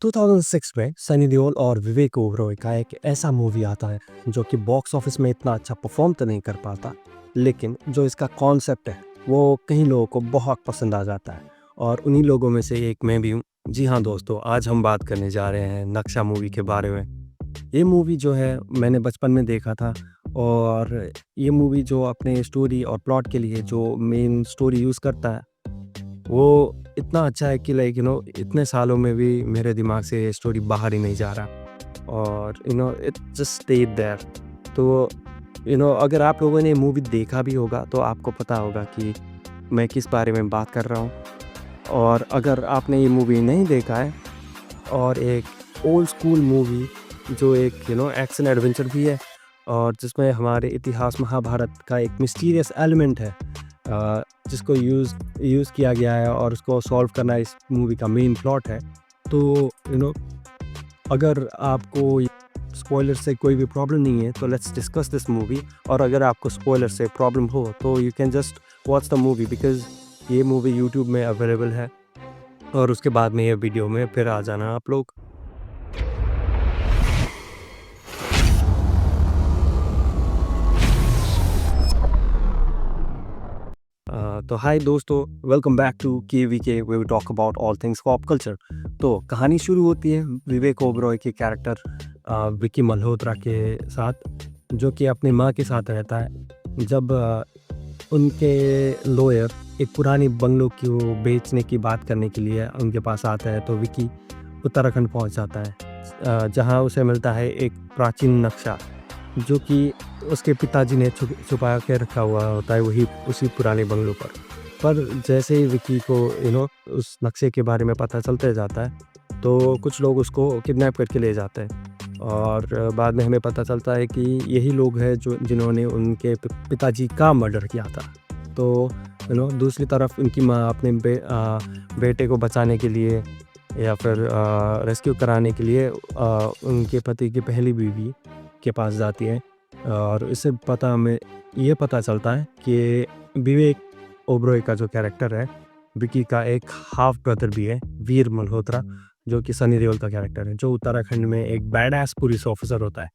2006 में सनी देओल और विवेक ओबरॉय का एक ऐसा मूवी आता है जो कि बॉक्स ऑफिस में इतना अच्छा परफॉर्म तो नहीं कर पाता, लेकिन जो इसका कॉन्सेप्ट है वो कई लोगों को बहुत पसंद आ जाता है और उन्हीं लोगों में से एक मैं भी हूँ। जी हाँ दोस्तों, आज हम बात करने जा रहे हैं नक्शा मूवी के बारे में। ये मूवी जो है मैंने बचपन में देखा था और ये मूवी जो अपने स्टोरी और प्लॉट के लिए जो मेन स्टोरी यूज़ करता है वो इतना अच्छा है कि लाइक इतने सालों में भी मेरे दिमाग से ये स्टोरी बाहर ही नहीं जा रहा और इट जस्ट स्टेड देयर। तो अगर आप लोगों ने मूवी देखा भी होगा तो आपको पता होगा कि मैं किस बारे में बात कर रहा हूँ। और अगर आपने ये मूवी नहीं देखा है और एक ओल्ड स्कूल मूवी जो एक एक्शन एडवेंचर भी है और जिसमें हमारे इतिहास महाभारत का एक मिस्टीरियस एलिमेंट है जिसको यूज़ किया गया है और उसको सॉल्व करना इस मूवी का मेन प्लॉट है। तो अगर आपको स्पॉइलर से कोई भी प्रॉब्लम नहीं है तो लेट्स डिस्कस दिस मूवी। और अगर आपको स्पॉइलर से प्रॉब्लम हो तो you can just watch the movie because ये मूवी यूट्यूब में अवेलेबल है और उसके बाद में ये वीडियो में फिर आ जाना आप लोग। तो हाय दोस्तों, welcome back to K way we talk about all things pop culture. तो कहानी शुरू होती है विवेक ओबरॉय के कैरेक्टर विकी मल्होत्रा के साथ, जो कि अपनी माँ के साथ रहता है। जब उनके लॉयर एक पुरानी बंगलो की वो बेचने की बात करने के लिए उनके पास आता है तो विकी उत्तराखंड पहुंच जाता है जहां उसे मिलता है एक प्राचीन नक्शा जो कि उसके पिताजी ने छुपा के रखा हुआ होता है वही उसी पुराने बंगलों पर जैसे ही विकी को उस नक्शे के बारे में पता चलते जाता है तो कुछ लोग उसको किडनैप करके ले जाते हैं और बाद में हमें पता चलता है कि यही लोग हैं जो जिन्होंने उनके पिताजी का मर्डर किया था। तो दूसरी तरफ उनकी माँ अपने बेटे को बचाने के लिए या फिर रेस्क्यू कराने के लिए उनके पति की पहली बीवी के पास जाती है और इससे हमें ये पता चलता है कि विवेक ओबरॉय का जो कैरेक्टर है विकी का एक हाफ ब्रदर भी है, वीर मल्होत्रा, जो कि सनी देओल का कैरेक्टर है, जो उत्तराखंड में एक बैड पुलिस ऑफिसर होता है।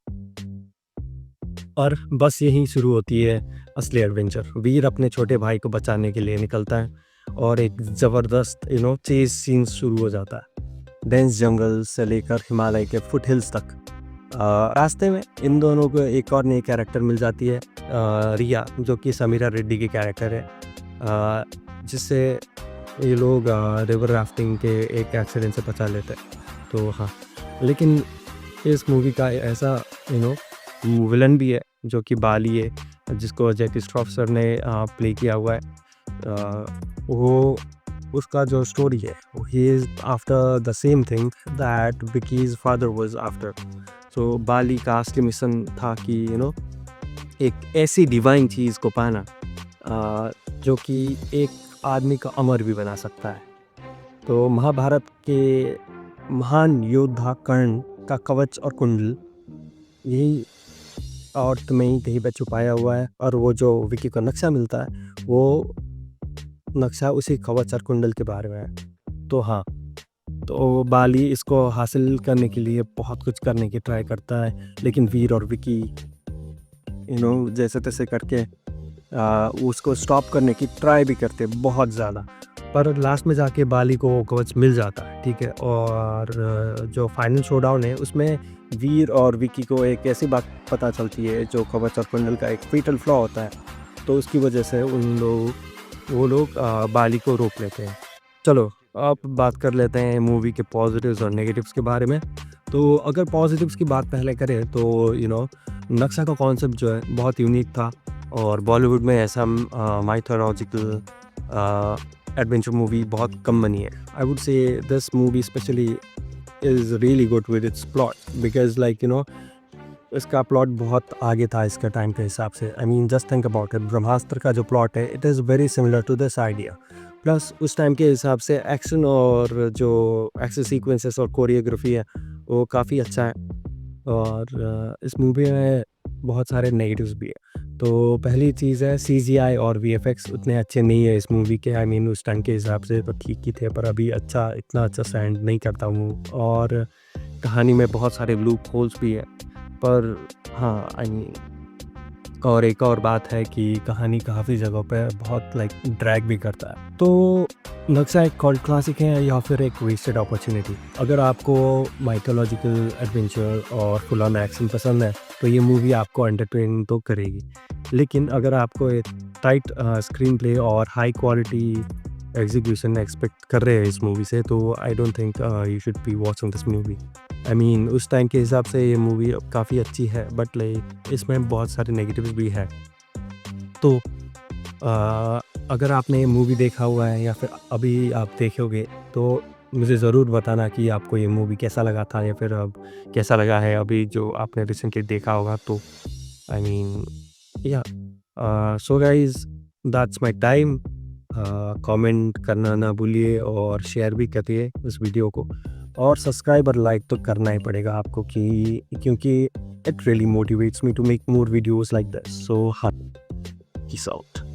और बस यहीं शुरू होती है असली एडवेंचर। वीर अपने छोटे भाई को बचाने के लिए निकलता है और एक ज़बरदस्त चेज सीन शुरू हो जाता है, डेंस जंगल से लेकर हिमालय के फुट हिल्स तक। रास्ते में इन दोनों को एक और नई कैरेक्टर मिल जाती है, रिया, जो कि समीरा रेड्डी की कैरेक्टर है, जिससे ये लोग रिवर राफ्टिंग के एक एक्सीडेंट से बचा लेते हैं। तो हाँ, लेकिन इस मूवी का ऐसा विलन भी है जो कि बाली है, जिसको जैकी श्रॉफ सर ने प्ले किया हुआ है। वो उसका जो स्टोरी है he is after the same thing that Vicky's father was after. So Bali का असली मिशन था कि एक ऐसी डिवाइन चीज़ को पाना जो कि एक आदमी का अमर भी बना सकता है। तो महाभारत के महान योद्धा कर्ण का कवच और कुंडल यही अर्थ में ही कहीं पे छुपाया हुआ है और वो जो विकी को नक्शा मिलता है वो नक्शा उसी कवच और कुंडल के बारे में है। तो हाँ, तो बाली इसको हासिल करने के लिए बहुत कुछ करने की ट्राई करता है, लेकिन वीर और विकी जैसे तैसे करके उसको स्टॉप करने की ट्राई भी करते हैं बहुत ज़्यादा, पर लास्ट में जाके बाली को वो कवच मिल जाता है, ठीक है। और जो फाइनल शोडाउन है उसमें वीर और विकी को एक ऐसी बात पता चलती है जो कवच और कुंडल का एक फेटल फ्लॉ होता है, तो उसकी वजह से वो लोग बाली को रोक लेते हैं। चलो अब बात कर लेते हैं मूवी के पॉजिटिव्स और नेगेटिव्स के बारे में। तो अगर पॉजिटिव्स की बात पहले करें तो नक्शा का कॉन्सेप्ट जो है बहुत यूनिक था और बॉलीवुड में ऐसा माइथोलॉजिकल एडवेंचर मूवी बहुत कम बनी है। I would say this movie specially is really good with its plot because इसका प्लॉट बहुत आगे था इसके टाइम के हिसाब से। I mean just think about it, Brahmastra का जो प्लॉट है it is very similar to this idea. Plus उस टाइम के हिसाब से एक्शन और जो एक्शन सीक्वेंसेस और कोरियोग्राफी है वो काफ़ी अच्छा है। और इस मूवी में बहुत सारे नेगेटिव्स भी है। तो पहली चीज़ है सीजीआई और वीएफएक्स उतने अच्छे नहीं है इस मूवी के। आई मीन उस टाइम के हिसाब से तो ठीक ही थे, पर अभी इतना अच्छा स्टैंड नहीं करता हूँ। और कहानी में बहुत सारे लूप होल्स भी है। पर हाँ, आई मीन और एक और बात है कि कहानी काफ़ी जगहों पे बहुत लाइक ड्रैग भी करता है। तो नक्शा एक कल्ट क्लासिक है या फिर एक वेस्टेड अपॉर्चुनिटी? अगर आपको माइथोलॉजिकल एडवेंचर और फुल ऑन एक्शन पसंद है तो ये मूवी आपको एंटरटेन तो करेगी। लेकिन अगर आपको एक टाइट स्क्रीन प्ले और हाई क्वालिटी एग्जीक्यूशन एक्सपेक्ट कर रहे हैं इस मूवी से, तो I don't think you should be watching this movie. I mean उस टाइम के हिसाब से ये मूवी काफ़ी अच्छी है, बट लाइक इसमें बहुत सारे नेगेटिव्स भी हैं। तो अगर आपने ये मूवी देखा हुआ है या फिर अभी आप देखोगे तो मुझे ज़रूर बताना कि आपको ये मूवी कैसा लगा था, या फिर अब कैसा लगा है अभी जो आपने रिसेंटली देखा होगा तो। आई मीन या so guys, that's my time. Comment करना ना भूलिए और शेयर भी करिए इस वीडियो को, और सब्सक्राइब और लाइक तो करना ही पड़ेगा आपको क्योंकि it really motivates me to make more videos like this. So हाँ, पीस आउट।